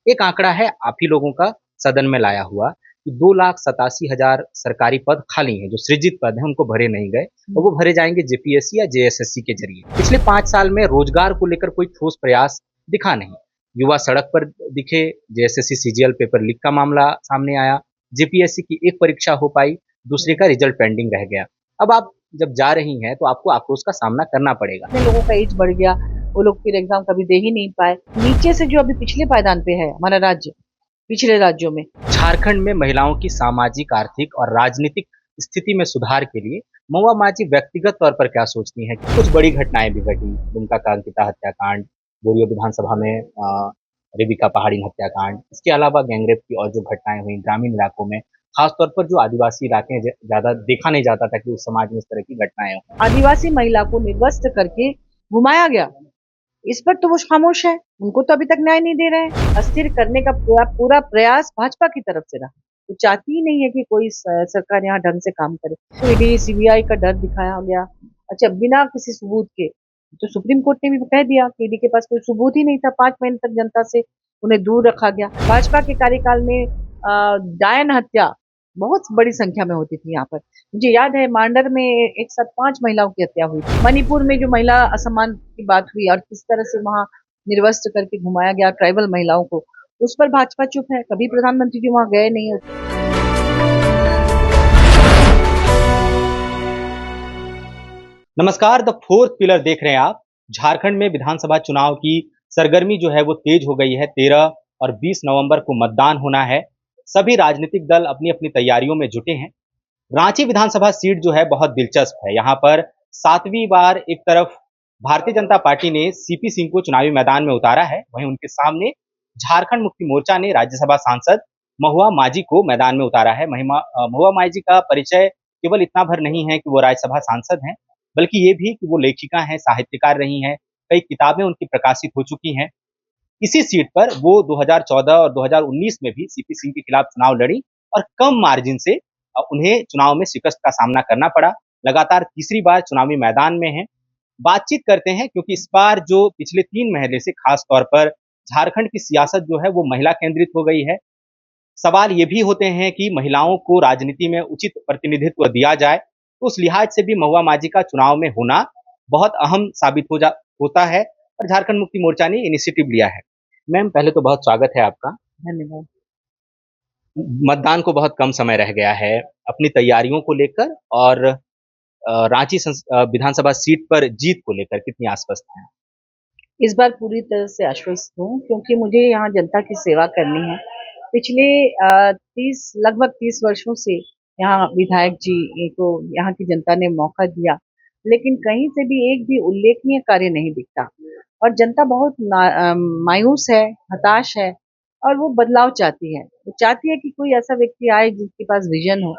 एक आंकड़ा है आप ही लोगों का सदन में लाया हुआ कि 2,87,000 सरकारी पद खाली हैं, जो सृजित पद हैं उनको भरे नहीं गए और वो भरे जाएंगे जेपीएससी या जेएसएससी के जरिए। पिछले 5 साल में रोजगार को लेकर कोई ठोस प्रयास दिखा नहीं। युवा सड़क पर दिखे, जेएसएससी सीजीएल पेपर लीक का मामला सामने आया, जेपीएससी की एक परीक्षा हो पाई, दूसरे का रिजल्ट पेंडिंग रह गया। अब आप जब जा रही हैं तो आपको आक्रोश का सामना करना पड़ेगा। कितने लोगों का एज बढ़ गया, वो लोग फिर एग्जाम कभी दे ही नहीं पाए। नीचे से जो अभी पिछले पायदान पे है हमारा राज्य, पिछले राज्यों में। झारखंड में महिलाओं की सामाजिक, आर्थिक और राजनीतिक स्थिति में सुधार के लिए महुआ माझी व्यक्तिगत तौर पर क्या सोचती हैं? कुछ बड़ी घटनाएं भी घटी, दुमका का अंकिता हत्याकांड, बोरियो विधानसभा में रेबिका पहाड़ी हत्याकांड, इसके अलावा गैंगरेप की और जो घटनाएं हुई ग्रामीण इलाकों में, खासतौर पर जो आदिवासी इलाके हैं, ज्यादा देखा नहीं जाता था कि उस समाज में इस तरह की घटनाएं हों। आदिवासी महिला को निर्वस्त्र करके घुमाया गया, इस पर तो वो खामोश है। उनको तो अभी तक न्याय नहीं दे रहे हैं। अस्थिर करने का पूरा पूरा प्रयास भाजपा की तरफ से रहा। वो चाहती ही नहीं है कि कोई सरकार यहाँ ढंग से काम करे। तो ईडी सीबीआई का डर दिखाया गया। अच्छा, बिना किसी सबूत के, तो सुप्रीम कोर्ट ने भी कह दिया कि ईडी के पास कोई सबूत ही नहीं था। 5 महीने तक जनता से उन्हें दूर रखा गया। भाजपा के कार्यकाल में डायन हत्या बहुत बड़ी संख्या में होती थी यहाँ पर। मुझे याद है मांडर में एक साथ 5 महिलाओं की हत्या हुई थी। मणिपुर में जो महिला असम्मान की बात हुई और किस तरह से वहां निर्वस्त्र करके घुमाया गया ट्राइबल महिलाओं को, उस पर भाजपा चुप है। कभी प्रधानमंत्री जी वहां गए नहीं होते। नमस्कार, द फोर्थ पिलर देख रहे हैं आप। झारखंड में विधानसभा चुनाव की सरगर्मी जो है वो तेज हो गई है। 13 और 20 नवंबर को मतदान होना है। सभी राजनीतिक दल अपनी अपनी तैयारियों में जुटे हैं। रांची विधानसभा सीट जो है बहुत दिलचस्प है। यहाँ पर 7वीं बार एक तरफ भारतीय जनता पार्टी ने सीपी सिंह को चुनावी मैदान में उतारा है, वहीं उनके सामने झारखंड मुक्ति मोर्चा ने राज्यसभा सांसद महुआ माझी को मैदान में उतारा है। महुआ माझी का परिचय केवल इतना भर नहीं है कि वो राज्यसभा सांसद हैं, बल्कि ये भी कि वो लेखिका हैं, साहित्यकार रही हैं, कई किताबें उनकी प्रकाशित हो चुकी हैं। इसी सीट पर वो 2014 और 2019 में भी सीपी सिंह के खिलाफ चुनाव लड़ी और कम मार्जिन से उन्हें चुनाव में शिकस्त का सामना करना पड़ा। लगातार तीसरी बार चुनावी मैदान में है। बातचीत करते हैं क्योंकि इस बार जो पिछले 3 महीने से खास तौर पर झारखंड की सियासत जो है वो महिला केंद्रित हो गई है। सवाल ये भी होते हैं कि महिलाओं को राजनीति में उचित प्रतिनिधित्व दिया जाए, तो उस लिहाज से भी महुआ माझी का चुनाव में होना बहुत अहम साबित होता है और झारखंड मुक्ति मोर्चा ने इनिशिएटिव लिया है। मैम, पहले तो बहुत स्वागत है आपका। धन्यवाद। मतदान को बहुत कम समय रह गया है। अपनी तैयारियों को लेकर और विधानसभा सीट पर जीत को लेकर कितनी आश्वस्त हैं? इस बार पूरी तरह से आश्वस्त हूँ, क्योंकि मुझे यहाँ जनता की सेवा करनी है। पिछले 30 वर्षों से यहाँ विधायक जी को यहाँ की जनता ने मौका दिया, लेकिन कहीं से भी एक भी उल्लेखनीय कार्य नहीं दिखता और जनता बहुत मायूस है, हताश है और वो बदलाव चाहती है। वो चाहती है कि कोई ऐसा व्यक्ति आए जिसके पास विजन हो,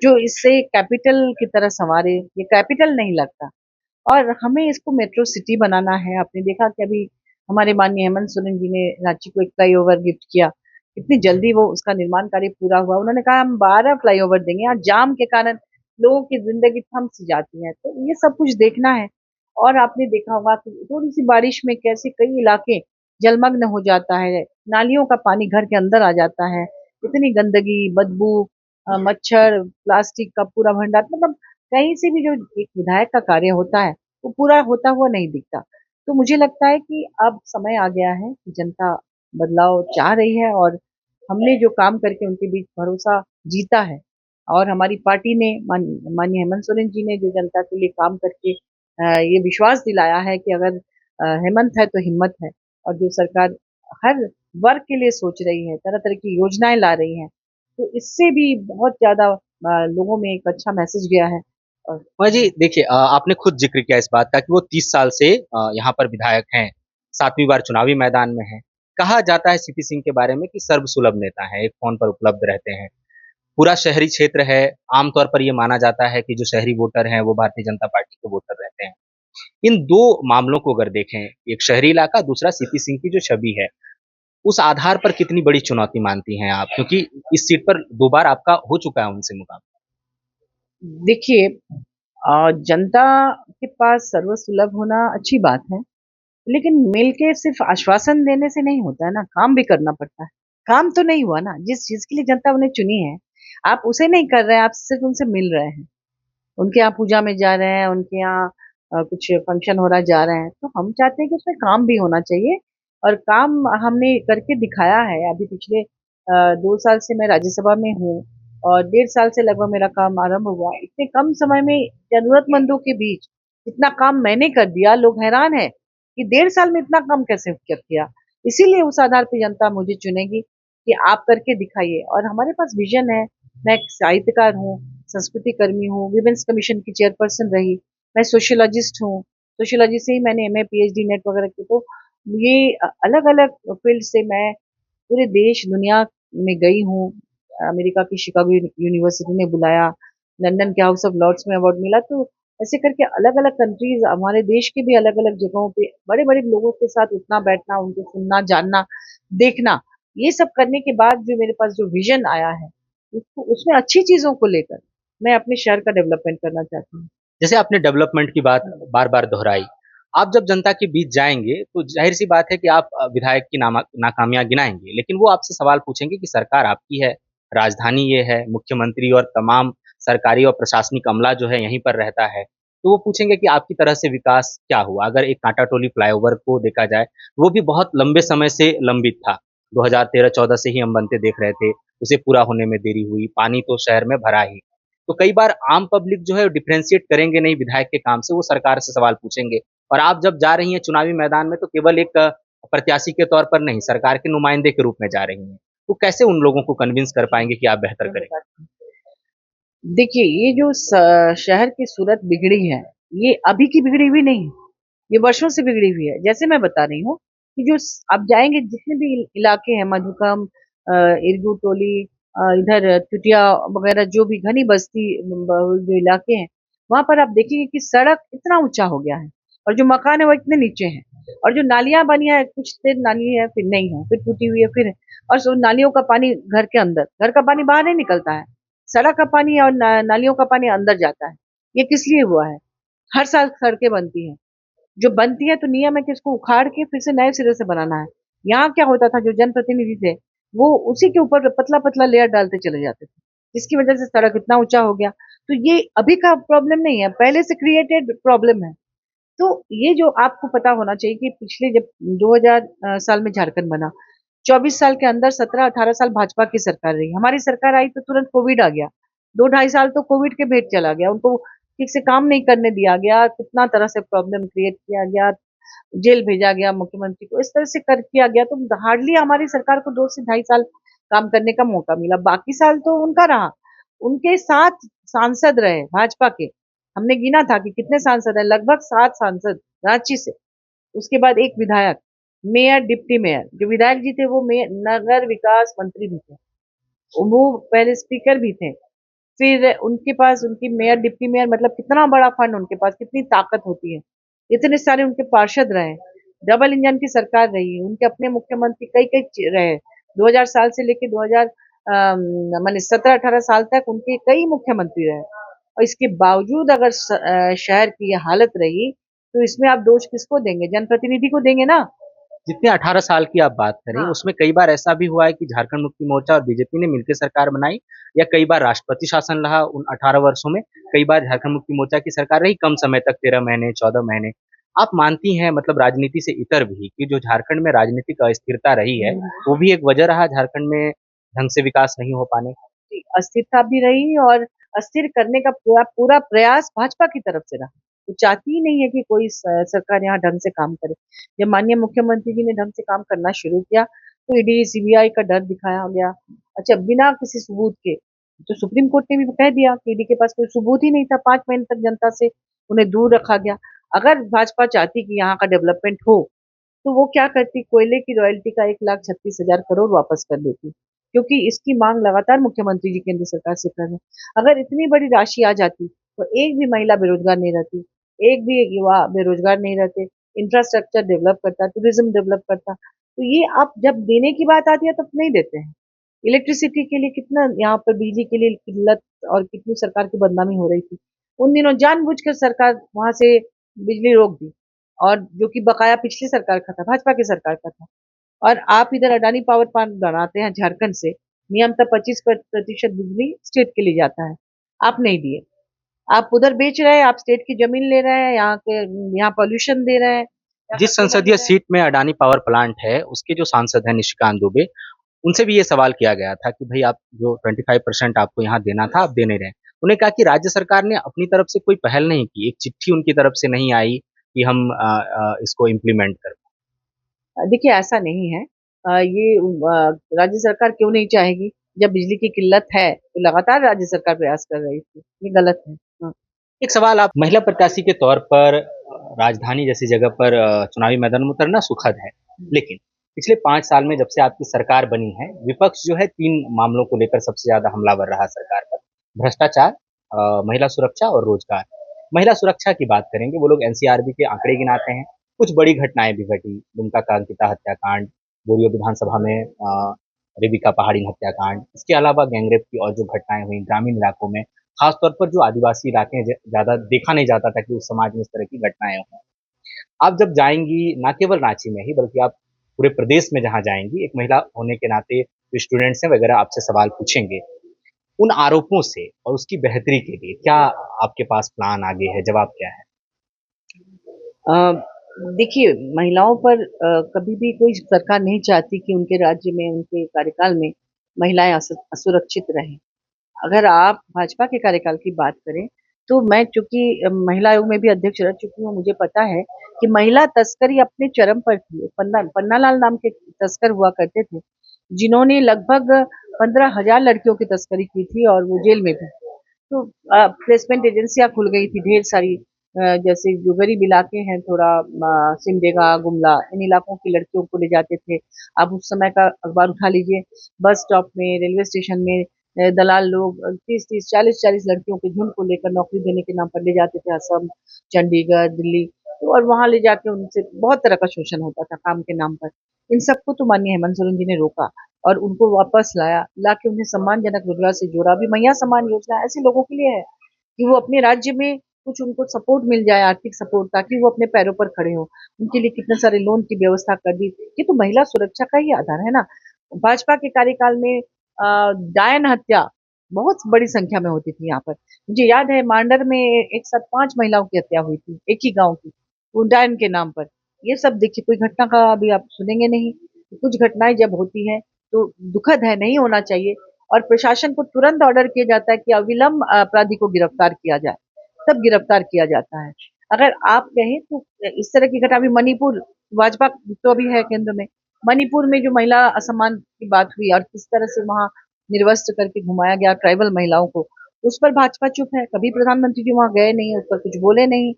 जो इससे कैपिटल की तरह संवारे। ये कैपिटल नहीं लगता और हमें इसको मेट्रो सिटी बनाना है। आपने देखा कि अभी हमारे माननीय हेमंत सोरेन जी ने रांची को एक फ्लाईओवर गिफ्ट किया। इतनी जल्दी वो उसका निर्माण कार्य पूरा हुआ। उन्होंने कहा हम 12 फ्लाईओवर देंगे। आज जाम के कारण लोगों की जिंदगी थम सी जाती है, तो ये सब कुछ देखना है। और आपने देखा होगा कि थोड़ी सी बारिश में कैसे कई इलाके जलमग्न हो जाता है, नालियों का पानी घर के अंदर आ जाता है, इतनी गंदगी, बदबू, मच्छर, प्लास्टिक का पूरा भंडार, मतलब कहीं से भी जो एक विधायक का कार्य होता है वो पूरा होता हुआ नहीं दिखता। तो मुझे लगता है कि अब समय आ गया है कि जनता बदलाव चाह रही है और हमने जो काम करके उनके बीच भरोसा जीता है और हमारी पार्टी ने माननीय हेमंत सोरेन जी ने जो जनता के लिए काम करके ये विश्वास दिलाया है कि अगर हेमंत है तो हिम्मत है। और जो सरकार हर वर्ग के लिए सोच रही है, तरह तरह की योजनाएं ला रही है, तो इससे भी बहुत ज्यादा लोगों में एक अच्छा मैसेज गया है। और और जी देखिए, आपने खुद जिक्र किया इस बात का कि वो 30 साल से यहाँ पर विधायक हैं, 7वीं बार चुनावी मैदान में हैं। कहा जाता है सीपी सिंह के बारे में कि सर्वसुलभ नेता हैं, एक फोन पर उपलब्ध रहते हैं। पूरा शहरी क्षेत्र है, आमतौर पर ये माना जाता है कि जो शहरी वोटर हैं वो भारतीय जनता पार्टी के वोटर रहते हैं। इन 2 मामलों को अगर देखें, एक शहरी इलाका, दूसरा सीपी सिंह की जो छवि है, उस आधार पर कितनी बड़ी चुनौती मानती हैं आप? क्योंकि इस सीट पर 2 बार आपका हो चुका है उनसे मुकाबला। देखिए, जनता के पास सर्वसुलभ होना अच्छी बात है, लेकिन मिलके सिर्फ आश्वासन देने से नहीं होता है ना, काम भी करना पड़ता है। काम तो नहीं हुआ ना, जिस चीज के लिए जनता उन्हें चुनी है, आप उसे नहीं कर रहे हैं, आप सिर्फ उनसे मिल रहे हैं। उनके यहाँ पूजा में जा रहे हैं, उनके यहाँ कुछ फंक्शन हो रहा है जा रहे हैं, तो हम चाहते हैं कि उसमें काम भी होना चाहिए। और काम हमने करके दिखाया है। अभी पिछले 2 साल से मैं राज्यसभा में हूँ और 1.5 साल से लगभग मेरा काम आरंभ हुआ। इतने कम समय में जरूरतमंदों के बीच इतना काम मैंने कर दिया, लोग हैरान है कि 1.5 साल में इतना काम कैसे किया। इसीलिए उस आधार पर जनता मुझे चुनेगी कि आप करके दिखाइए। और हमारे पास विजन है। मैं एक साहित्यकार हूँ, संस्कृति कर्मी हूँ, विमेंस कमीशन की चेयरपर्सन रही, मैं सोशियोलॉजिस्ट हूँ। सोशियोलॉजी से ही मैंने एमए पीएचडी नेट वगैरह की। तो ये अलग अलग फील्ड से मैं पूरे देश दुनिया में गई हूँ। अमेरिका की शिकागो यूनिवर्सिटी ने बुलाया, लंदन के हाउस ऑफ लॉर्ड्स में अवार्ड मिला। तो ऐसे करके अलग अलग कंट्रीज, हमारे देश के भी अलग अलग जगहों पे बड़े बड़े लोगों के साथ उठना बैठना, उनको सुनना जानना देखना, ये सब करने के बाद जो मेरे पास जो विजन आया है, उसको उसमें अच्छी चीजों को लेकर मैं अपने शहर का डेवलपमेंट करना चाहती हूँ। जैसे आपने डेवलपमेंट की बात बार-बार दोहराई, आप जब जनता के बीच जाएँगे, तो ज़ाहिर-सी बात है कि आप विधायक की नाकामियाँ गिनाएँगे, लेकिन वो आपसे सवाल पूछेंगे कि सरकार आपकी है, राजधानी ये है, मुख्यमंत्री और तमाम सरकारी और प्रशासनिक अमला जो है यहीं पर रहता है। तो वो पूछेंगे कि आपकी तरह से विकास क्या हुआ? अगर एक कांटाटोली फ्लाईओवर को देखा जाए, वो भी बहुत लंबे समय से लंबित था। 2013-14 से ही हम बनते देख रहे थे, उसे पूरा होने में देरी हुई, पानी तो शहर में भरा ही। तो कई बार आम पब्लिक जो है डिफरेंशिएट करेंगे नहीं विधायक के काम से, वो सरकार से सवाल पूछेंगे। और आप जब जा रही हैं चुनावी मैदान में तो केवल एक प्रत्याशी के तौर पर नहीं, सरकार के नुमाइंदे के रूप में जा रही हैं। तो कैसे उन लोगों को कन्विंस कर पाएँगे कि आप बेहतर मैं करें? बताती हूँ। देखिए, ये जो शहर की सूरत बिगड़ी है, ये अभी की बिगड़ी हुई नहीं है, ये वर्षों से बिगड़ी हुई है। जैसे मैं बता रही हूँ कि जो आप जाएंगे जितने भी इलाके हैं, मधुकम, इरगू टोली, इधर चुटिया वगैरह, जो भी घनी बस्ती जो इलाके हैं, वहां पर आप देखेंगे कि सड़क इतना ऊंचा हो गया है और जो मकान है वो इतने नीचे हैं। और जो नालियां बनी है, कुछ देर नाली है फिर नहीं है, फिर टूटी हुई है, फिर और सो नालियों का पानी घर के अंदर, घर का पानी बाहर नहीं निकलता है, सड़क का पानी और नालियों का पानी अंदर जाता है। ये किस लिए हुआ है? हर साल सड़कें बनती हैं, जो बनती है तो नियम है कि इसको उखाड़ के फिर से नए सिरे से बनाना है। यहाँ क्या होता था, जो जनप्रतिनिधि थे वो उसी के ऊपर पतला पतला लेयर डालते चले जाते थे, जिसकी वजह से सड़क इतना ऊंचा हो गया। तो ये अभी का प्रॉब्लम नहीं है, पहले से क्रिएटेड प्रॉब्लम है। तो ये जो आपको पता होना चाहिए कि पिछले जब 2000 साल में झारखंड बना, 24 साल के अंदर 17-18 साल भाजपा की सरकार रही। हमारी सरकार आई तो तुरंत कोविड आ गया, 2 ढाई साल तो कोविड के भेंट चला गया, उनको ठीक से काम नहीं करने दिया गया, कितना तरह से प्रॉब्लम क्रिएट किया गया, जेल भेजा गया मुख्यमंत्री को, इस तरह से कर किया गया। तो हार्डली हमारी सरकार को 2 से ढाई साल काम करने का मौका मिला, बाकी साल तो उनका रहा। उनके 7 सांसद रहे भाजपा के, हमने गिना था कि कितने सांसद है, लगभग 7 सांसद रांची से। उसके बाद एक विधायक, मेयर, डिप्टी मेयर। जो विधायक जी थे वो मेयर, नगर विकास मंत्री भी थे, वो पहले स्पीकर भी थे। फिर उनके पास, उनकी मेयर डिप्टी मेयर, मतलब कितना बड़ा फंड उनके पास, कितनी ताकत होती है। इतने सारे उनके पार्षद रहे, डबल इंजन की सरकार रही, उनके अपने मुख्यमंत्री कई कई रहे। 2000 साल से लेके 2000 माने 17-18 साल तक उनके कई मुख्यमंत्री रहे। और इसके बावजूद अगर शहर की ये हालत रही, तो इसमें आप दोष किसको देंगे? जनप्रतिनिधि को देंगे ना। जितने 18 साल की आप बात करें, हाँ, उसमें कई बार ऐसा भी हुआ है कि झारखंड मुक्ति मोर्चा और बीजेपी ने मिलकर सरकार बनाई या कई बार राष्ट्रपति शासन रहा उन 18 वर्षों में, कई बार झारखंड मुक्ति मोर्चा की सरकार रही कम समय तक 13 महीने, 14 महीने। आप मानती हैं मतलब राजनीति से इतर भी कि जो झारखंड में राजनीतिक अस्थिरता रही है, वो भी एक वजह रहा झारखंड में ढंग से विकास नहीं हो पाने? अस्थिरता भी रही और अस्थिर करने का पूरा पूरा प्रयास भाजपा की तरफ से रहा। वो चाहती ही नहीं है कि कोई सरकार यहाँ ढंग से काम करे। जब माननीय मुख्यमंत्री जी ने ढंग से काम करना शुरू किया, तो ईडी सीबीआई का डर दिखाया गया। अच्छा, बिना किसी सबूत के, तो सुप्रीम कोर्ट ने भी कह दिया कि ईडी के पास कोई सबूत ही नहीं था, 5 महीने तक जनता से उन्हें दूर रखा गया। अगर भाजपा चाहती कि यहाँ का डेवलपमेंट हो, तो वो क्या करती, कोयले की रॉयल्टी का 1,36,000 करोड़ वापस कर देती, क्योंकि इसकी मांग लगातार मुख्यमंत्री जी केंद्र सरकार से कर रहे हैं। अगर इतनी बड़ी राशि आ जाती तो एक भी महिला बेरोजगार नहीं रहती, एक भी युवा बेरोजगार नहीं रहते, इंफ्रास्ट्रक्चर डेवलप करता, टूरिज्म डेवलप करता। तो ये आप जब देने की बात आती है तब नहीं देते हैं। इलेक्ट्रिसिटी के लिए कितना यहाँ पर, बिजली के लिए किल्लत और कितनी सरकार की बदनामी हो रही थी। उन दिनों जानबूझकर सरकार वहां से बिजली रोक दी, और जो कि बकाया पिछली सरकार का था, भाजपा की सरकार का था। और आप इधर अडानी पावर प्लांट बनाते हैं झारखंड से, नियमतः 25% बिजली स्टेट के लिए जाता है, आप नहीं दिए। आप उधर बेच रहे हैं, आप स्टेट की जमीन ले रहे हैं, यहाँ पॉल्यूशन दे रहे हैं, जिस संसदीय सीट में अडानी पावर प्लांट है, उसके जो सांसद हैं निशिकांत दुबे, उनसे भी ये सवाल किया गया था कि भाई आप जो 25% आपको यहाँ देना था, आप दे नहीं रहे। उन्हें कहा कि राज्य सरकार ने अपनी तरफ से कोई पहल नहीं की, एक चिट्ठी उनकी तरफ से नहीं आई कि हम इसको इम्प्लीमेंट करें। देखिए ऐसा नहीं है। राज्य सरकार क्यों नहीं चाहेगी? जब बिजली की किल्लत है, तो लगातार राज्य सरकार प्रयास कर रही थी। ये गलत है। हाँ। एक सवाल, आप महिला प्रत्याशी के तौर पर राजधानी जैसी जगह पर चुनावी मैदान में उतरना सुखद है, लेकिन पिछले 5 साल में जब से आपकी सरकार बनी है, विपक्ष जो है 3 मामलों को लेकर सबसे ज्यादा हमलावर रहा सरकार पर। भ्रष्टाचार, महिला सुरक्षा और रोजगार। महिला सुरक्षा की बात करेंगे, वो लोग एनसीआरबी के आंकड़े गिनाते हैं। कुछ बड़ी घटनाएं भी घटी, दुमका का अंकिता हत्याकांड, बोरियो विधानसभा में रेबिका पहाड़ी हत्याकांड, इसके अलावा गैंगरेप की और जो घटनाएं हुई ग्रामीण इलाकों में, खासतौर पर जो आदिवासी इलाके हैं, ज़्यादा देखा नहीं जाता था कि उस समाज में इस तरह की घटनाएँ हों। आप जब जाएँगी, ना केवल रांची में ही बल्कि आप पूरे प्रदेश में जहाँ जाएँगी, एक महिला होने के नाते जो स्टूडेंट्स हैं वगैरह आपसे सवाल पूछेंगे। उन आरोपों से और उसकी बेहतरी के लिए क्या आपके पास प्लान आगे है, जवाब क्या है? अ, देखिए महिलाओं पर कभी भी कोई सरकार नहीं चाहती कि उनके राज्य में, उनके कार्यकाल में महिलाएं असुरक्षित रहें। अगर आप भाजपा के कार्यकाल की बात करें, तो मैं चूँकि महिला आयोग में भी अध्यक्ष रह चुकी हूँ, मुझे पता है कि महिला तस्करी अपने चरम पर थी। पन्नालाल नाम के तस्कर हुआ करते थे, जिन्होंने लगभग 15,000 लड़कियों की तस्करी की थी और वो जेल में भी। तो प्लेसमेंट एजेंसियाँ खुल गई थी ढेर सारी, जैसे जो गरीब इलाके हैं थोड़ा सिमडेगा, गुमला, इन इलाकों की लड़कियों को ले जाते थे। आप उस समय का अखबार उठा लीजिए, बस स्टॉप में, रेलवे स्टेशन में दलाल लोग 30-30, 40-40 लड़कियों के झुंड को लेकर नौकरी देने के नाम पर ले जाते थे असम, चंडीगढ़, दिल्ली। तो और वहाँ ले जाके उनसे बहुत तरह का शोषण होता था काम के नाम पर। इन सबको तो माननीय हेमंत सोरेन जी ने रोका और उनको वापस लाया, लाके उन्हें सम्मानजनक रोजगार से जोड़ा। अभी मैया सम्मान योजना ऐसे लोगों के लिए है कि वो अपने राज्य में कुछ उनको सपोर्ट मिल जाए, आर्थिक सपोर्ट, ताकि वो अपने पैरों पर खड़े हों। उनके लिए कितने सारे लोन की व्यवस्था कर दी। ये तो महिला सुरक्षा का ही आधार है ना। भाजपा के कार्यकाल में डायन हत्या बहुत बड़ी संख्या में होती थी यहाँ पर। मुझे याद है मांडर में एक साथ 5 महिलाओं की हत्या हुई थी, एक ही गाँव की, वो डायन के नाम पर। ये सब देखिए कोई घटना का अभी आप सुनेंगे नहीं। कुछ घटनाएँ जब होती हैं तो दुखद है, नहीं होना चाहिए और प्रशासन को तुरंत ऑर्डर किया जाता है कि अविलंब अपराधी को गिरफ्तार किया जाए, तब गिरफ्तार किया जाता है। अगर आप कहें तो इस तरह की घटना अभी मणिपुर, भाजपा तो अभी है केंद्र में, मणिपुर में जो महिला असम्मान की बात हुई और किस तरह से वहाँ निर्वस्त्र करके घुमाया गया ट्राइबल महिलाओं को, उस पर भाजपा चुप है। कभी प्रधानमंत्री जी वहाँ गए नहीं, उस पर कुछ बोले नहीं।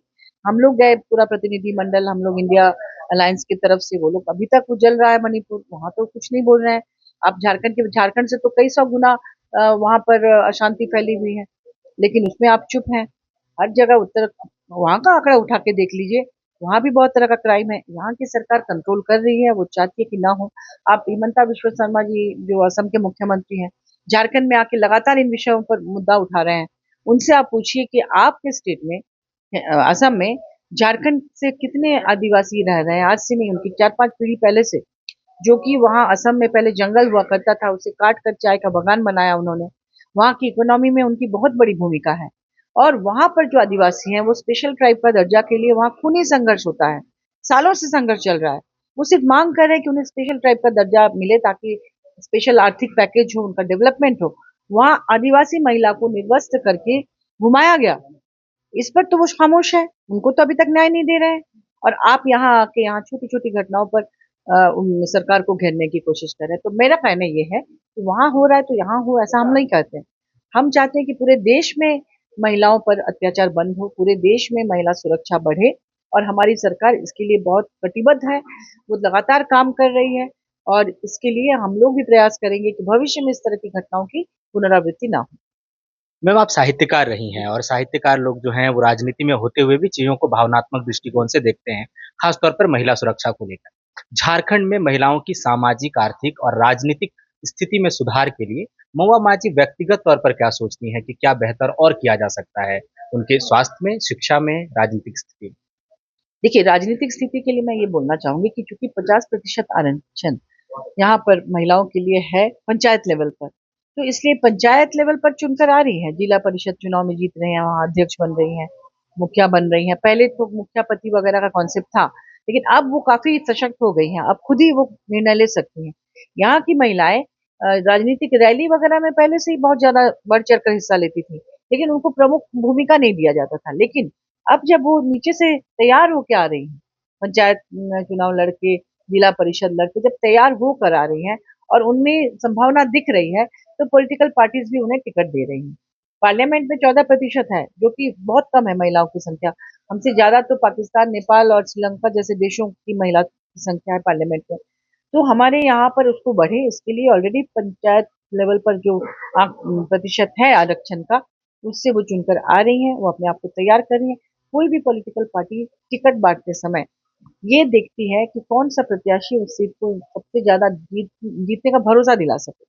हम लोग गए, पूरा प्रतिनिधिमंडल, हम लोग इंडिया अलायंस की तरफ से, वो लोग अभी तक वो जल रहा है मणिपुर, वहाँ तो कुछ नहीं बोल रहे हैं। आप झारखंड से तो कई सौ गुना वहाँ पर अशांति फैली हुई है, लेकिन उसमें आप चुप हैं। हर जगह उत्तर, वहाँ का आंकड़ा उठा के देख लीजिए, वहाँ भी बहुत तरह का क्राइम है। यहाँ की सरकार कंट्रोल कर रही है, वो चाहती है कि ना हो। आप हिमंता बिश्व शर्मा जी जो असम के मुख्यमंत्री हैं, झारखंड में आके लगातार इन विषयों पर मुद्दा उठा रहे हैं। उनसे आप पूछिए कि आपके स्टेट में, असम में, झारखंड से कितने आदिवासी रह रहे हैं? आज से नहीं, उनकी 4-5 पीढ़ी पहले से, जो कि वहाँ असम में पहले जंगल हुआ करता था, उसे काट कर चाय का बागान बनाया उन्होंने। वहाँ की इकोनॉमी में उनकी बहुत बड़ी भूमिका है। और वहाँ पर जो आदिवासी हैं, वो स्पेशल ट्राइब का दर्जा के लिए वहाँ खूनी संघर्ष होता है। सालों से संघर्ष चल रहा है। वो सिर्फ मांग कर रहे हैं कि उन्हें स्पेशल ट्राइब का दर्जा मिले, ताकि स्पेशल आर्थिक पैकेज हो, उनका डेवलपमेंट हो। वहाँ आदिवासी महिला को निर्वस्त्र करके घुमाया गया। इस पर तो वो खामोश है, उनको तो अभी तक न्याय नहीं दे रहे हैं। और आप यहाँ आके यहाँ छोटी-छोटी घटनाओं पर सरकार को घेरने की कोशिश कर रहे हैं। तो मेरा कहना ये है कि वहाँ हो रहा है तो यहाँ हो, ऐसा हम नहीं कहते। हम चाहते हैं कि पूरे देश में महिलाओं पर अत्याचार बंद हो, पूरे देश में महिला सुरक्षा बढ़े और हमारी सरकार इसके लिए बहुत कटिबद्ध है। वो लगातार काम कर रही है और इसके लिए हम लोग भी प्रयास करेंगे कि भविष्य में इस तरह की घटनाओं की पुनरावृत्ति ना हो। मैम, आप साहित्यकार रही हैं और साहित्यकार लोग जो हैं वो राजनीति में होते हुए भी चीज़ों को भावनात्मक दृष्टिकोण से देखते हैं, खास तौर पर महिला सुरक्षा को लेकर। झारखंड में महिलाओं की सामाजिक, आर्थिक और राजनीतिक स्थिति में सुधार के लिए महुआ मांझी व्यक्तिगत तौर पर क्या सोचती हैं कि क्या बेहतर और किया जा सकता है उनके स्वास्थ्य में, शिक्षा में, राजनीतिक स्थिति में? देखिए, राजनीतिक स्थिति के लिए मैं ये बोलना चाहूँगी कि चूँकि 50% आरक्षण यहाँ पर महिलाओं के लिए है पंचायत लेवल पर, तो इसलिए पंचायत लेवल पर चुनकर आ रही हैं, जिला परिषद चुनाव में जीत रही हैं, वहाँ अध्यक्ष बन रही हैं, मुखिया बन रही हैं। पहले तो मुखियापति वगैरह का कॉन्सेप्ट था, लेकिन अब वो काफ़ी सशक्त हो गई हैं, अब खुद ही वो निर्णय ले सकती हैं। यहाँ की महिलाएँ राजनीतिक रैली वगैरह में पहले से ही बहुत ज़्यादा बढ़-चढ़ कर हिस्सा लेती थी, लेकिन उनको प्रमुख भूमिका नहीं दिया जाता था। लेकिन अब जब वो नीचे से तैयार होके आ रही हैं, पंचायत चुनाव लड़के, जिला परिषद लड़के जब तैयार होकर आ रही हैं और उनमें संभावना दिख रही है, तो पॉलिटिकल पार्टीज़ भी उन्हें टिकट दे रही हैं। पार्लियामेंट में 14% है, जो कि बहुत कम है महिलाओं की संख्या। हमसे ज़्यादा तो पाकिस्तान, नेपाल और श्रीलंका जैसे देशों की महिला की संख्या है पार्लियामेंट में। तो हमारे यहाँ पर उसको बढ़े, इसके लिए ऑलरेडी पंचायत लेवल पर जो प्रतिशत है आरक्षण का, उससे वो चुनकर आ रही हैं, वो अपने आप को तैयार कर रही हैं। कोई भी पॉलिटिकल पार्टी टिकट बाँटते समय ये देखती है कि कौन-सा प्रत्याशी उस सीट को सबसे ज़्यादा जीतने का भरोसा दिला सके,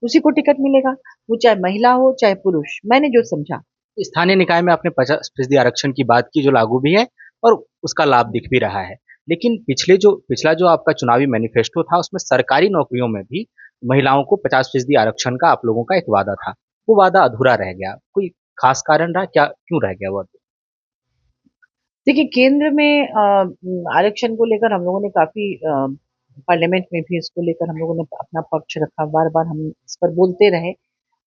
उसी को टिकट मिलेगा, वो चाहे महिला हो, चाहे पुरुष। मैंने जो समझा। स्थानीय निकाय में आपने 50% आरक्षण की बात की जो लागू भी है और उसका लाभ दिख भी रहा है। लेकिन पिछला जो आपका चुनावी मैनिफेस्टो था उसमें सरकारी नौकरियों में भी महिलाओं को 50% आरक्षण का आप लोगों का एक वादा था। वो वादा अधूरा रह गया। कोई खास कारण रहा क्या? क्यों रह गया वो अधूरा? देखिए, केंद्र में आरक्षण को लेकर हम लोगों ने काफ़ी पार्लियामेंट में भी इसको लेकर हम लोगों ने अपना पक्ष रखा, बार-बार हम इस पर बोलते रहे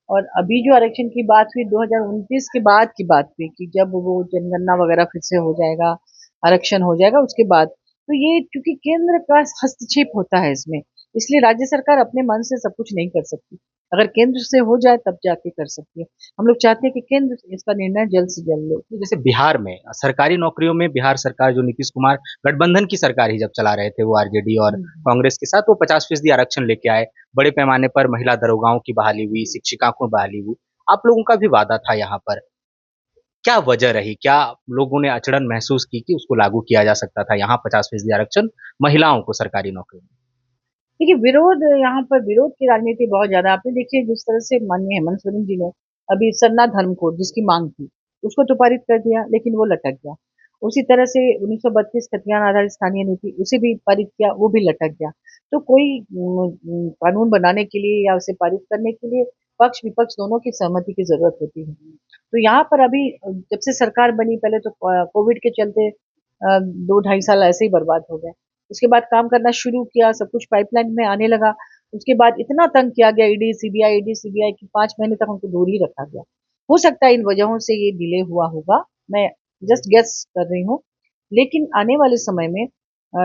और अभी जो आरक्षण की बात हुई 2029 के बाद की बात हुई कि जब वो जनगणना वगैरह फिर से हो जाएगा, आरक्षण हो जाएगा उसके बाद। तो ये चूँकि केंद्र का हस्तक्षेप होता है इसमें, इसलिए राज्य सरकार अपने मन से सब कुछ नहीं कर सकती। अगर केंद्र से हो जाए तब जाके कर सकती है। हम लोग चाहते हैं कि केंद्र इसका निर्णय जल्द से जल्द ले। जैसे बिहार में सरकारी नौकरियों में बिहार सरकार जो नीतीश कुमार गठबंधन की सरकार ही जब चला रहे थे वो आरजेडी और हुँ। कांग्रेस के साथ वो 50% आरक्षण लेके आए। बड़े पैमाने पर महिला दरोगाओं की बहाली हुई, शिक्षिका को बहाली हुई। आप लोगों का भी वादा था यहाँ पर। क्या वजह रही? क्या लोगों ने अचड़न महसूस की कि उसको लागू किया जा सकता था यहाँ 50% आरक्षण महिलाओं को सरकारी नौकरी में? देखिए, विरोध यहाँ पर विरोध की राजनीति बहुत ज़्यादा आपने देखी है जिस तरह से माननीय हेमंत सोरेन जी ने अभी सरना धर्म कोड जिसकी माँग थी, उसको तो पारित कर दिया लेकिन वो लटक गया। उसी तरह से 1932 खतियान आधारित स्थानीय नीति उसे भी पारित किया, वो भी लटक गया। तो कोई कानून बनाने के लिए या उसे पारित करने के लिए पक्ष-विपक्ष दोनों की सहमति की ज़रूरत होती है। तो यहाँ पर अभी जब से सरकार बनी पहले तो कोविड के चलते 2 ढाई साल ऐसे ही बर्बाद हो गए। उसके बाद काम करना शुरू किया, सब कुछ पाइपलाइन में आने लगा। उसके बाद इतना तंग किया गया ईडी, सीबीआई कि 5 महीने तक उनको दूर ही रखा गया। हो सकता है इन वजहों से ये डिले हुआ होगा, मैं जस्ट गेस कर रही हूँ। लेकिन आने वाले समय में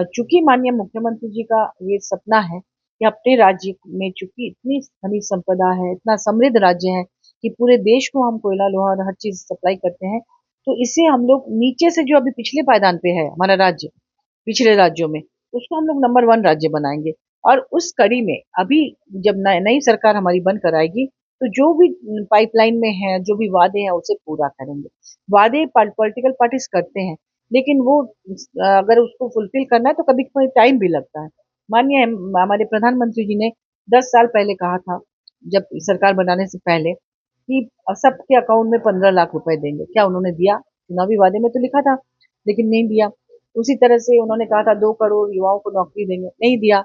चूँकि माननीय मुख्यमंत्री जी का ये सपना है कि अपने राज्य में चूँकि इतनी खनिज संपदा है, इतना समृद्ध राज्य है कि पूरे देश को हम कोयला, लोहा और हर चीज़ सप्लाई करते हैं, तो इसे हम लोग नीचे से जो अभी पिछले पायदान पे है हमारा राज्य, पिछड़े राज्यों में, उसको हम लोग नंबर 1 राज्य बनाएँगे और उस कड़ी में अभी जब नई सरकार हमारी बनकर आएगी, तो जो भी पाइपलाइन में है, जो भी वादे हैं, उसे पूरा करेंगे। वादे पॉलिटिकल पार्टीज़ करते हैं, लेकिन वो अगर उसको फुलफ़िल करना है तो कभी-कभी टाइम भी लगता है। माननीय हमारे प्रधानमंत्री जी ने 10 साल पहले कहा था, जब सरकार बनाने से पहले कि सबके अकाउंट में 15 लाख रुपए देंगे। क्या उन्होंने दिया? चुनावी वादे में तो लिखा था, लेकिन नहीं दिया। उसी तरह से उन्होंने कहा था 2 करोड़ युवाओं को नौकरी देंगे, नहीं दिया।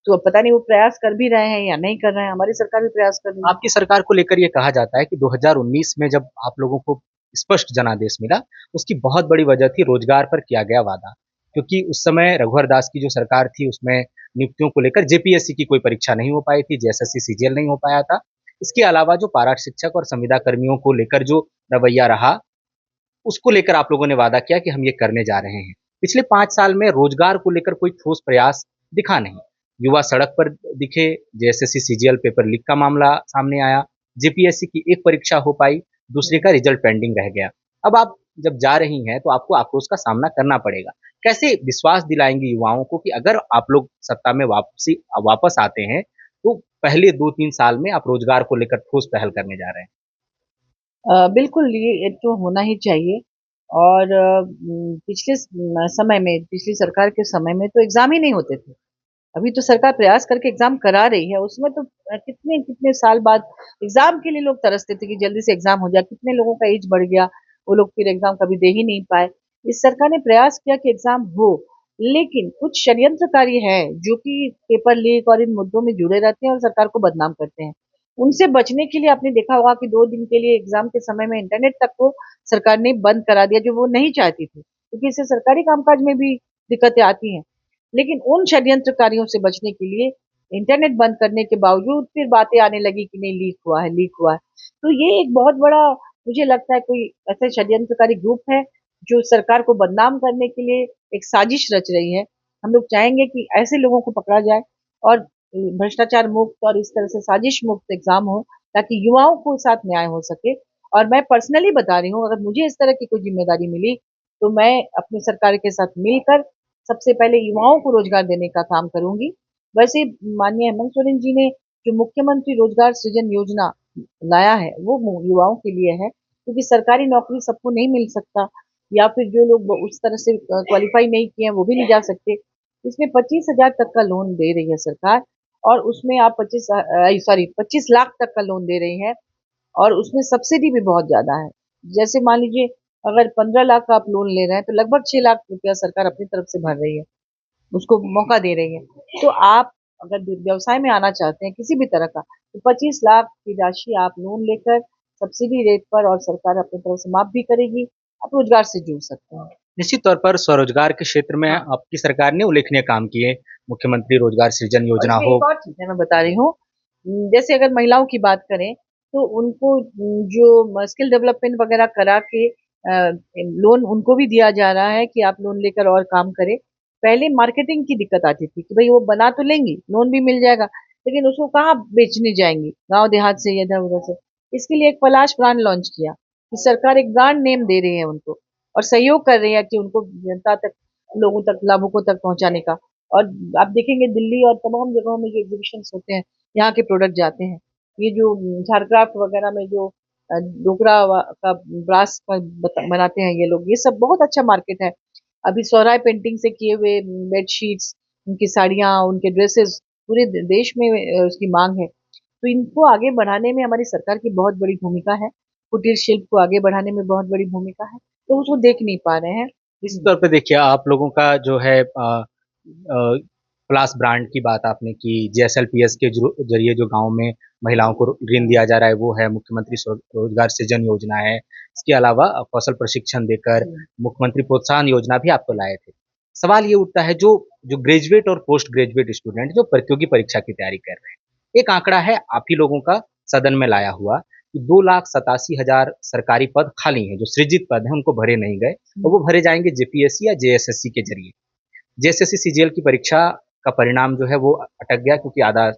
तो अब पता नहीं वो प्रयास कर भी रहे हैं या नहीं कर रहे हैं, हमारी सरकार भी प्रयास कर रही है। आपकी सरकार को लेकर ये कहा जाता है कि 2019 में जब आप लोगों को स्पष्ट जनादेश मिला, उसकी बहुत बड़ी वजह थी रोजगार पर किया गया वादा। क्योंकि उस समय रघुवर दास की जो सरकार थी उसमें नियुक्तियों को लेकर जेपीएससी की कोई परीक्षा नहीं हो पाई थी, जेएसएससी सीजीएल नहीं हो पाया था। इसके अलावा जो पारा शिक्षक और संविदा कर्मियों को लेकर जो रवैया रहा, उसको लेकर आप लोगों ने वादा किया कि हम ये करने जा रहे हैं। पिछले 5 साल में रोजगार को लेकर कोई ठोस प्रयास दिखा नहीं। युवा सड़क पर दिखे, जेएसएससी सीजीएल पेपर लीक का मामला सामने आया, जेपीएससी की एक परीक्षा हो पाई, दूसरे का रिजल्ट पेंडिंग रह गया। अब आप जब जा रही हैं तो आपको आक्रोश का सामना करना पड़ेगा। कैसे विश्वास दिलाएंगी युवाओं को कि अगर आप लोग सत्ता में वापस आते हैं तो पहले 2-3 साल में आप रोजगार को लेकर ठोस पहल करने जा रहे हैं? बिल्कुल ये तो होना ही चाहिए और पिछले समय में पिछली सरकार के समय में तो एग्ज़ाम ही नहीं होते थे। अभी तो सरकार प्रयास करके एग्ज़ाम करा रही है, उसमें तो कितने-कितने साल बाद एग्ज़ाम के लिए लोग तरसते थे कि जल्दी से एग्ज़ाम हो जाए। कितने लोगों का एज बढ़ गया, वो लोग फिर एग्ज़ाम कभी दे ही नहीं पाए। इस सरकार ने प्रयास किया कि एग्जाम हो, लेकिन कुछ षड्यंत्रकारी है जो कि पेपर लीक और इन मुद्दों में जुड़े रहते हैं और सरकार को बदनाम करते हैं। उनसे बचने के लिए आपने देखा होगा कि 2 दिन के लिए एग्जाम के समय में इंटरनेट तक को सरकार ने बंद करा दिया, जो वो नहीं चाहती थी, क्योंकि इससे सरकारी कामकाज में भी दिक्कतें आती हैं। लेकिन उन षड्यंत्रकारियों से बचने के लिए इंटरनेट बंद करने के बावजूद फिर बातें आने लगी कि नहीं, लीक हुआ है, लीक हुआ है। तो ये एक बहुत बड़ा, मुझे लगता है कोई ऐसे षड्यंत्रकारी ग्रुप है जो सरकार को बदनाम करने के लिए एक साजिश रच रही है। हम लोग चाहेंगे कि ऐसे लोगों को पकड़ा जाए और भ्रष्टाचार मुक्त और इस तरह से साजिश मुक्त एग्जाम हो, ताकि युवाओं को साथ न्याय हो सके। और मैं पर्सनली बता रही हूँ, अगर मुझे इस तरह की कोई जिम्मेदारी मिली तो मैं अपनी सरकार के साथ मिलकर सबसे पहले युवाओं को रोजगार देने का काम करूंगी। वैसे माननीय हेमंत सोरेन जी ने जो मुख्यमंत्री रोजगार सृजन योजना लाया है वो युवाओं के लिए है, क्योंकि सरकारी नौकरी सबको नहीं मिल सकता, या फिर जो लोग उस तरह से क्वालिफाई नहीं किए हैं वो भी नहीं जा सकते। इसमें 25,000 तक का लोन दे रही है सरकार, और उसमें आप 25 लाख तक का लोन दे रही है, और उसमें सब्सिडी भी बहुत ज्यादा है। जैसे मान लीजिए, अगर 15 लाख का आप लोन ले रहे हैं तो लगभग 6 लाख रुपया सरकार अपनी तरफ से भर रही है, उसको मौका दे रही है। तो आप अगर व्यवसाय में आना चाहते हैं किसी भी तरह का, तो 25 लाख की राशि आप लोन लेकर सब्सिडी रेट पर, और सरकार अपनी तरफ से माफ भी करेगी, आप रोजगार से जुड़ सकते हैं। निश्चित तौर पर स्वरोजगार के क्षेत्र में हाँ, आपकी सरकार ने उल्लेखनीय काम किए। मुख्यमंत्री रोजगार सृजन और योजना इसमें हो। एक और चीज़ है, मैं बता रही हूँ। जैसे अगर महिलाओं की बात करें, तो उनको जो स्किल डेवलपमेंट वगैरह करा के लोन उनको भी दिया जा रहा है कि आप लोन लेकर और काम करें। पहले मार्केटिंग की दिक्कत आती थी कि भाई वो बना तो लेंगी, लोन भी मिल जाएगा, लेकिन उसको कहाँ बेचने जाएंगी, गांव देहात से या इधर-उधर से। इसके लिए एक पलाश ब्रांड लॉन्च किया, कि सरकार एक ब्रांड नेम दे रही है उनको, और सहयोग कर रही है कि उनको जनता तक, लोगों तक, लाभुकों तक पहुंचाने का। और आप देखेंगे दिल्ली और तमाम जगहों में जो एग्जीबिशंस होते हैं, यहाँ के प्रोडक्ट जाते हैं। ये जो झारक्राफ्ट वगैरह में जो डोकरा का ब्रास का बनाते हैं ये लोग, ये सब बहुत अच्छा मार्केट है। अभी सोहराय पेंटिंग से किए हुए बेडशीट्स, उनकी साड़ियाँ, उनके ड्रेसेस पूरे देश में उसकी मांग है। तो इनको आगे बढ़ाने में हमारी सरकार की बहुत बड़ी भूमिका है। कुटीर शिल्प को आगे बढ़ाने में बहुत बड़ी भूमिका है, तो उसको देख नहीं पा रहे हैं। इस तौर पे देखिए, आप लोगों का जो है प्लास ब्रांड की बात आपने की, जेएसएलपीएस के जरिए जो गांव में महिलाओं को ऋण दिया जा रहा है वो है, मुख्यमंत्री रोजगार सृजन योजना है। इसके अलावा कौशल प्रशिक्षण देकर मुख्यमंत्री प्रोत्साहन योजना भी आपको लाए थे। सवाल ये उठता है, जो जो ग्रेजुएट और पोस्ट ग्रेजुएट स्टूडेंट जो प्रतियोगी परीक्षा की तैयारी कर रहे हैं, एक आंकड़ा है आप ही लोगों का सदन में लाया हुआ कि 2,87,000 सरकारी पद खाली हैं, जो सृजित पद हैं उनको भरे नहीं गए, और वो भरे जाएंगे जेपीएससी या जेएसएससी के जरिए। जेएसएससी सीजीएल की परीक्षा का परिणाम जो है वो अटक गया, क्योंकि आदर्श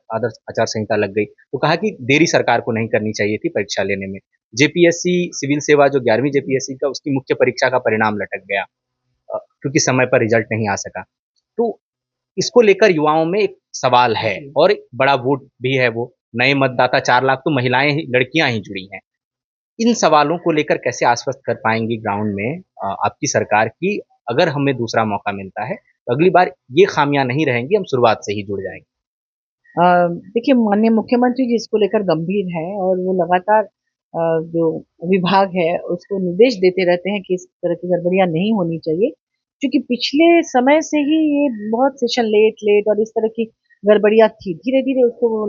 आचार संहिता लग गई। तो कहा कि देरी सरकार को नहीं करनी चाहिए थी परीक्षा लेने में। जेपीएससी सिविल सेवा जो 11वीं जेपीएससी का, उसकी मुख्य परीक्षा का परिणाम लटक गया, क्योंकि समय पर रिजल्ट नहीं आ सका। तो इसको लेकर युवाओं में एक सवाल है, और एक बड़ा वोट भी है वो। नए मतदाता 4 लाख तो महिलाएं ही, लड़कियां ही जुड़ी हैं। इन सवालों को लेकर कैसे आश्वस्त कर पाएंगी ग्राउंड में आपकी सरकार की, अगर हमें दूसरा मौका मिलता है तो अगली बार ये खामियां नहीं रहेंगी, हम शुरुआत से ही जुड़ जाएंगे। देखिए, माननीय मुख्यमंत्री जी इसको लेकर गंभीर हैं, और वो लगातार जो विभाग है उसको निर्देश देते रहते हैं कि इस तरह की गड़बड़ियां नहीं होनी चाहिए, क्योंकि पिछले समय से ही ये बहुत सेशन लेट लेट और इस तरह की गड़बड़ियां थी। धीरे धीरे उसको वो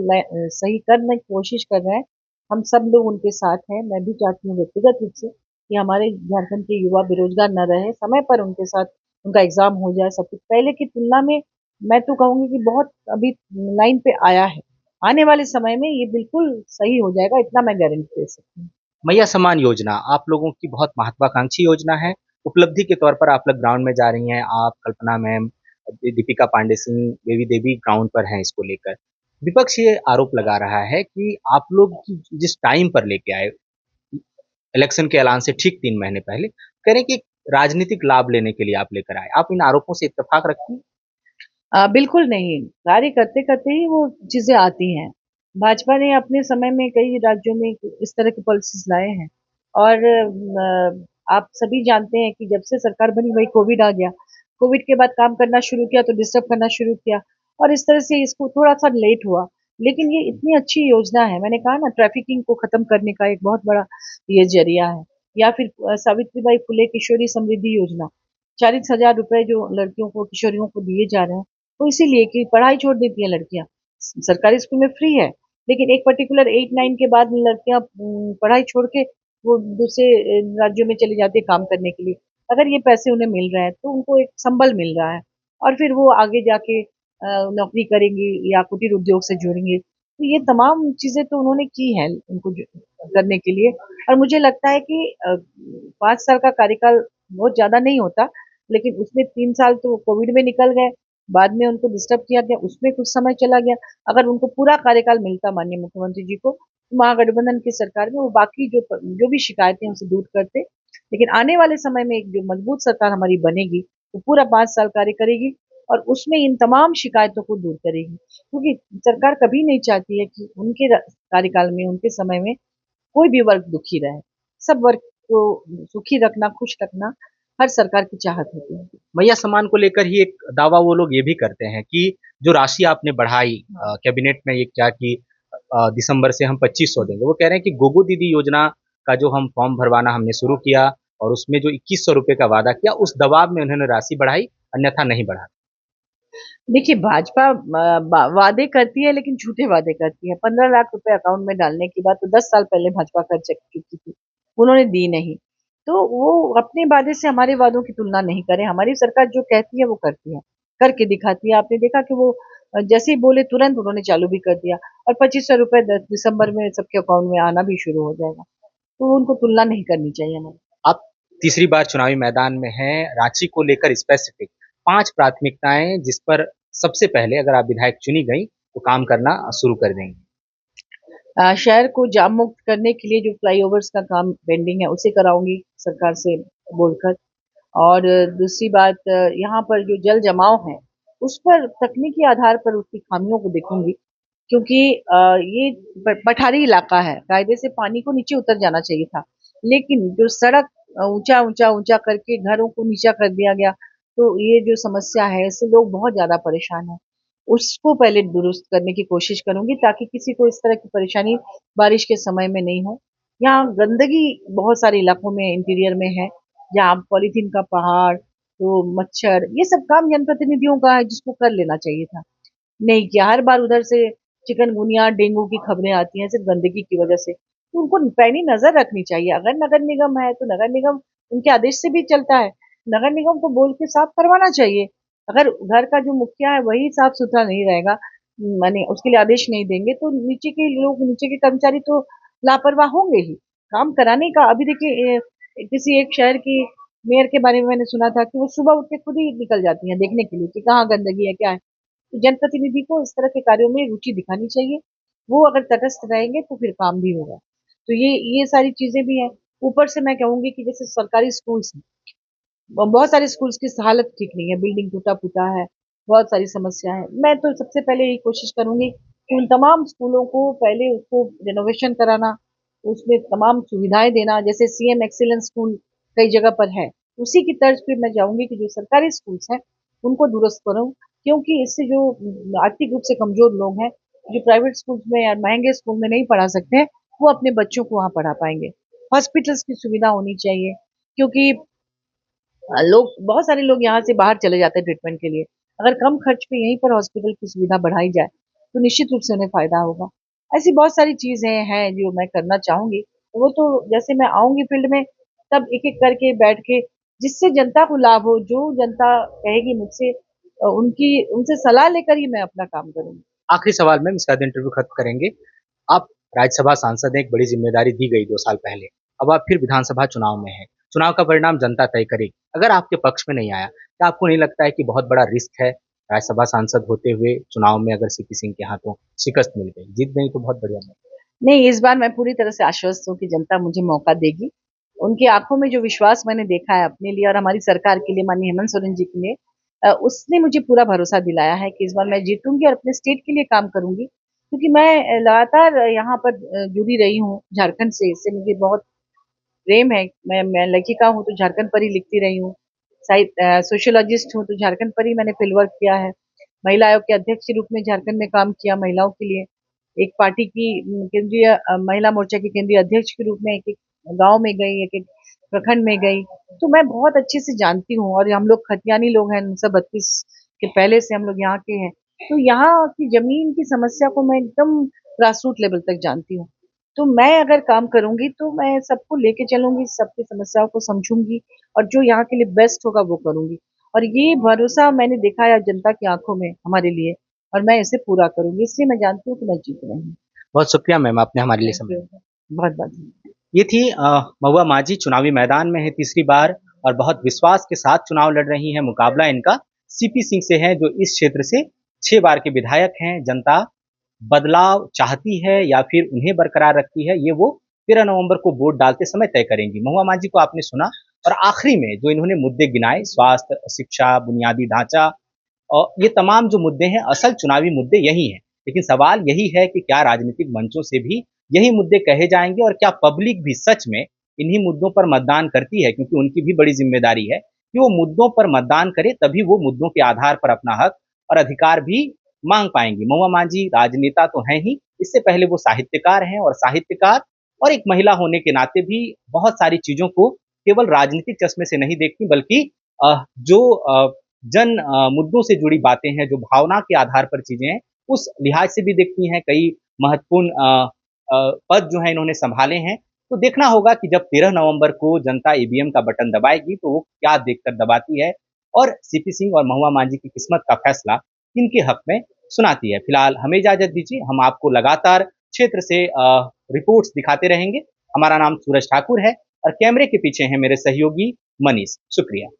सही करने की कोशिश कर रहे हैं। हम सब लोग उनके साथ हैं। मैं भी चाहती हूँ व्यक्तिगत रूप से कि हमारे झारखंड के युवा बेरोजगार न रहे, समय पर उनके साथ उनका एग्जाम हो जाए। सब कुछ पहले की तुलना में मैं तो कहूंगी कि बहुत अभी लाइन पे आया है। आने वाले समय में ये बिल्कुल सही हो जाएगा, इतना मैं गारंटी दे सकती हूँ। मैया सम्मान योजना आप लोगों की बहुत महत्वाकांक्षी योजना है। उपलब्धि के तौर पर आप लोग ग्राउंड में जा रही हैं, आप, कल्पना मैम, दीपिका पांडे सिंह, देवी देवी ग्राउंड पर हैं इसको लेकर। विपक्ष ये आरोप लगा रहा है कि आप लोग जिस टाइम पर लेके आए, इलेक्शन के ऐलान से ठीक 3 महीने पहले, कह रहे हैं कि राजनीतिक लाभ लेने के लिए आप लेकर आए। आप इन आरोपों से इत्तेफाक रखती हैं? बिल्कुल नहीं, कार्य करते करते ही वो चीजें आती हैं। भाजपा ने अपने समय में कई राज्यों में इस तरह की पॉलिसीज लाए हैं, और आप सभी जानते हैं कि जब से सरकार बनी वही कोविड आ गया। कोविड के बाद काम करना शुरू किया तो डिस्टर्ब करना शुरू किया, और इस तरह से इसको थोड़ा सा लेट हुआ। लेकिन ये इतनी अच्छी योजना है, मैंने कहा ना, ट्रैफिकिंग को खत्म करने का एक बहुत बड़ा ये जरिया है। या फिर सावित्रीबाई फुले किशोरी समृद्धि योजना, 40,000 रुपए जो लड़कियों को, किशोरियों को दिए जा रहे हैं, वो इसीलिए कि पढ़ाई छोड़ देती हैं लड़कियां। सरकारी स्कूल में फ्री है, लेकिन एक पर्टिकुलर 8-9 के बाद लड़कियां पढ़ाई छोड़ के वो दूसरे राज्यों में चली जाती है काम करने के लिए। अगर ये पैसे उन्हें मिल रहे हैं तो उनको एक संबल मिल रहा है, और फिर वो आगे जाके नौकरी करेंगी या कुटीर उद्योग से जुड़ेंगे। तो ये तमाम चीजें तो उन्होंने की है उनको करने के लिए। और मुझे लगता है कि 5 साल का कार्यकाल बहुत ज्यादा नहीं होता, लेकिन उसमें 3 साल तो कोविड में निकल गए, बाद में उनको डिस्टर्ब किया गया, उसमें कुछ समय चला गया। अगर उनको पूरा कार्यकाल मिलता माननीय मुख्यमंत्री जी को, तो महागठबंधन की सरकार में वो बाकी जो भी शिकायतें हैं उसे दूर करते। लेकिन आने वाले समय में एक जो मजबूत सरकार हमारी बनेगी, वो पूरा 5 साल कार्य करेगी और उसमें इन तमाम शिकायतों को दूर करेगी, क्योंकि सरकार कभी नहीं चाहती है कि उनके कार्यकाल में, उनके समय में कोई भी वर्ग दुखी रहे। सब वर्ग को सुखी रखना, खुश रखना हर सरकार की चाहत होती है। मैया सम्मान को लेकर ही एक दावा वो लोग ये भी करते हैं कि जो राशि आपने बढ़ाई, कैबिनेट में ये क्या कि दिसंबर से हम 2500 देंगे। वो कह रहे हैं कि गोगो दीदी योजना का जो हम फॉर्म भरवाना हमने शुरू किया और उसमें जो 2100 रुपए का वादा किया, उस दबाव में उन्होंने राशि बढ़ाई, अन्यथा नहीं बढ़ा। देखिए, भाजपा वादे करती है, लेकिन झूठे वादे करती है। 15 लाख रुपए अकाउंट में डालने की बात तो 10 साल पहले भाजपा कर चुकी थी, उन्होंने दी नहीं। तो वो अपने वादे से हमारे वादों की तुलना नहीं करें। हमारी सरकार जो कहती है वो करती है, करके दिखाती है। आपने देखा कि वो जैसे ही बोले तुरंत उन्होंने चालू भी कर दिया, और 2500 रुपए दिसंबर में सबके अकाउंट में आना भी शुरू हो जाएगा। तो उनको तुलना नहीं करनी चाहिए हमें। आप तीसरी बार चुनावी मैदान में हैं, रांची को लेकर स्पेसिफिक 5 प्राथमिकताएं जिस पर सबसे पहले अगर आप विधायक चुनी गई तो काम करना शुरू कर देंगे। शहर को जाम मुक्त करने के लिए जो फ्लाईओवर्स का काम पेंडिंग है उसे कराऊंगी सरकार से बोलकर। और दूसरी बात, यहाँ पर जो जल जमाव है उस पर तकनीकी आधार पर उसकी खामियों को देखूंगी, क्योंकि ये पठारी इलाका है, कायदे से पानी को नीचे उतर जाना चाहिए था, लेकिन जो सड़क ऊंचा ऊंचा ऊंचा करके घरों को नीचा कर दिया गया, तो ये जो समस्या है इससे लोग बहुत ज्यादा परेशान हैं। उसको पहले दुरुस्त करने की कोशिश करूंगी, ताकि किसी को इस तरह की परेशानी बारिश के समय में नहीं हो। यहाँ गंदगी बहुत सारे इलाकों में इंटीरियर में है, जहाँ पॉलीथीन का पहाड़, तो मच्छर, ये सब काम जनप्रतिनिधियों का है जिसको कर लेना चाहिए था, नहीं किया। हर बार उधर से चिकनगुनिया, डेंगू की खबरें आती हैं सिर्फ गंदगी की वजह से। तो उनको पैनी नजर रखनी चाहिए। अगर नगर निगम है तो नगर निगम उनके आदेश से भी चलता है, नगर निगम को बोल के साफ करवाना चाहिए। अगर घर का जो मुखिया है वही साफ सुथरा नहीं रहेगा, माने उसके लिए आदेश नहीं देंगे, तो नीचे के लोग, नीचे के कर्मचारी तो लापरवाह होंगे ही काम कराने का। अभी देखिए, किसी एक शहर की मेयर के बारे में मैंने सुना था कि वो सुबह उठ के खुद ही निकल जाती हैं देखने के लिए कि कहाँ गंदगी है, क्या है। तो जनप्रतिनिधि को इस तरह के कार्यों में रुचि दिखानी चाहिए। वो अगर तटस्थ रहेंगे तो फिर काम भी होगा। तो ये सारी चीजें भी हैं। ऊपर से मैं कहूंगी कि जैसे सरकारी स्कूल्स हैं, बहुत सारे स्कूल्स की हालत ठीक नहीं है, बिल्डिंग टूटा फूटा है, बहुत सारी समस्या है। मैं तो सबसे पहले यही कोशिश करूंगी कि उन तमाम स्कूलों को पहले उसको रिनोवेशन कराना, उसमें तमाम सुविधाएं देना। जैसे सीएम एक्सीलेंस स्कूल कई जगह पर है, उसी की तर्ज पे मैं चाहूंगी कि जो सरकारी स्कूल्स हैं उनको दुरुस्त करूं, क्योंकि इससे जो आर्थिक रूप से कमजोर लोग हैं, जो प्राइवेट स्कूल्स में या महंगे स्कूल में नहीं पढ़ा सकते हैं, वो अपने बच्चों को वहां पढ़ा पाएंगे। हॉस्पिटल्स की सुविधा होनी चाहिए, क्योंकि लोग, बहुत सारे लोग यहाँ से बाहर चले जाते हैं ट्रीटमेंट के लिए। अगर कम खर्च पे यहीं पर हॉस्पिटल की सुविधा बढ़ाई जाए तो निश्चित रूप से उन्हें फायदा होगा। ऐसी बहुत सारी चीजें हैं जो मैं करना चाहूंगी। वो तो जैसे मैं आऊंगी फील्ड में, तब एक एक करके बैठ के, जिससे जनता को लाभ हो, जो जनता कहेगी मुझसे, उनकी उनसे सलाह लेकर ही मैं अपना काम करूंगी। आखिरी सवाल में इसका इंटरव्यू खत्म करेंगे। आप राज्यसभा सांसद हैं, एक बड़ी जिम्मेदारी दी गई 2 साल पहले। अब आप फिर विधानसभा चुनाव में हैं। चुनाव का परिणाम जनता तय करेगी। अगर आपके पक्ष में नहीं आया, क्या आपको नहीं लगता है कि बहुत बड़ा रिस्क है राज्यसभा सांसद होते हुए चुनाव में अगर सीपी सिंह के हाथों शिकस्त मिल गई, जीत गई तो बहुत बढ़िया बात। नहीं, इस बार मैं पूरी तरह से आश्वस्त हूँ कि जनता मुझे मौका देगी। उनकी आंखों में जो विश्वास मैंने देखा है अपने लिए और हमारी सरकार के लिए, माननीय हेमंत सोरेन जी के लिए, उसने मुझे पूरा भरोसा दिलाया है कि इस बार मैं जीतूंगी और अपने स्टेट के लिए काम करूंगी। क्योंकि मैं लगातार यहाँ पर जुड़ी रही हूँ झारखंड से, इससे मुझे बहुत प्रेम है। मैं लेखिका हूँ तो झारखंड पर ही लिखती रही हूँ, साहित्य सोशियोलॉजिस्ट हूँ तो झारखंड पर ही मैंने फील्ड वर्क किया है। महिला आयोग के अध्यक्ष के रूप में झारखंड में काम किया महिलाओं के लिए। एक पार्टी की केंद्रीय महिला मोर्चा की केंद्रीय अध्यक्ष के रूप में एक एक गांव में गई, एक एक प्रखंड में गई, तो मैं बहुत अच्छे से जानती हूँ। और हम लोग खतियानी लोग हैं, 1932 के पहले से हम लोग यहाँ के हैं, तो यहाँ की जमीन की समस्या को मैं एकदम ग्रास रूट लेवल तक जानती हूँ। तो मैं अगर काम करूंगी तो मैं सबको लेके चलूंगी, सबकी समस्याओं को समझूंगी और जो यहाँ के लिए बेस्ट होगा वो करूंगी। और ये भरोसा मैंने देखा है जनता की आंखों में हमारे लिए, और मैं इसे पूरा करूंगी, इसलिए मैं जानती हूँ कि मैं जीत रही हूँ। बहुत शुक्रिया मैम, आपने हमारे लिए थैंक समय। यू। बहुत बहुत ये थी महुआ माझी, चुनावी मैदान में है तीसरी बार और बहुत विश्वास के साथ चुनाव लड़ रही हैं। मुकाबला इनका सीपी सिंह से है, जो इस क्षेत्र से 6 बार के विधायक हैं। जनता बदलाव चाहती है या फिर उन्हें बरकरार रखती है, ये वो 13 नवंबर को वोट डालते समय तय करेंगी। महुआ माझी को आपने सुना, और आखिरी में जो इन्होंने मुद्दे गिनाए, स्वास्थ्य, शिक्षा, बुनियादी ढांचा, और ये तमाम जो मुद्दे हैं, असल चुनावी मुद्दे यही हैं। लेकिन सवाल यही है कि क्या राजनीतिक मंचों से भी यही मुद्दे कहे जाएंगे, और क्या पब्लिक भी सच में इन्हीं मुद्दों पर मतदान करती है? क्योंकि उनकी भी बड़ी जिम्मेदारी है कि वो मुद्दों पर मतदान करे, तभी वो मुद्दों के आधार पर अपना हक और अधिकार भी मांग पाएंगी। महुआ माझी राजनेता तो हैं ही, इससे पहले वो साहित्यकार हैं, और साहित्यकार और एक महिला होने के नाते भी बहुत सारी चीजों को केवल राजनीतिक चश्मे से नहीं देखती, बल्कि जो जन मुद्दों से जुड़ी बातें हैं, जो भावना के आधार पर चीजें हैं, उस लिहाज से भी देखती हैं। कई महत्वपूर्ण पद जो है इन्होंने संभाले हैं। तो देखना होगा कि जब 13 नवंबर को जनता ईवीएम का बटन दबाएगी तो वो क्या देखकर दबाती है, और सीपी सिंह और महुआ माझी की किस्मत का फैसला किनके हक में सुनाती है। फिलहाल हमें इजाजत दीजिए, हम आपको लगातार क्षेत्र से रिपोर्ट्स दिखाते रहेंगे। हमारा नाम सूरज ठाकुर है और कैमरे के पीछे है मेरे सहयोगी मनीष। शुक्रिया।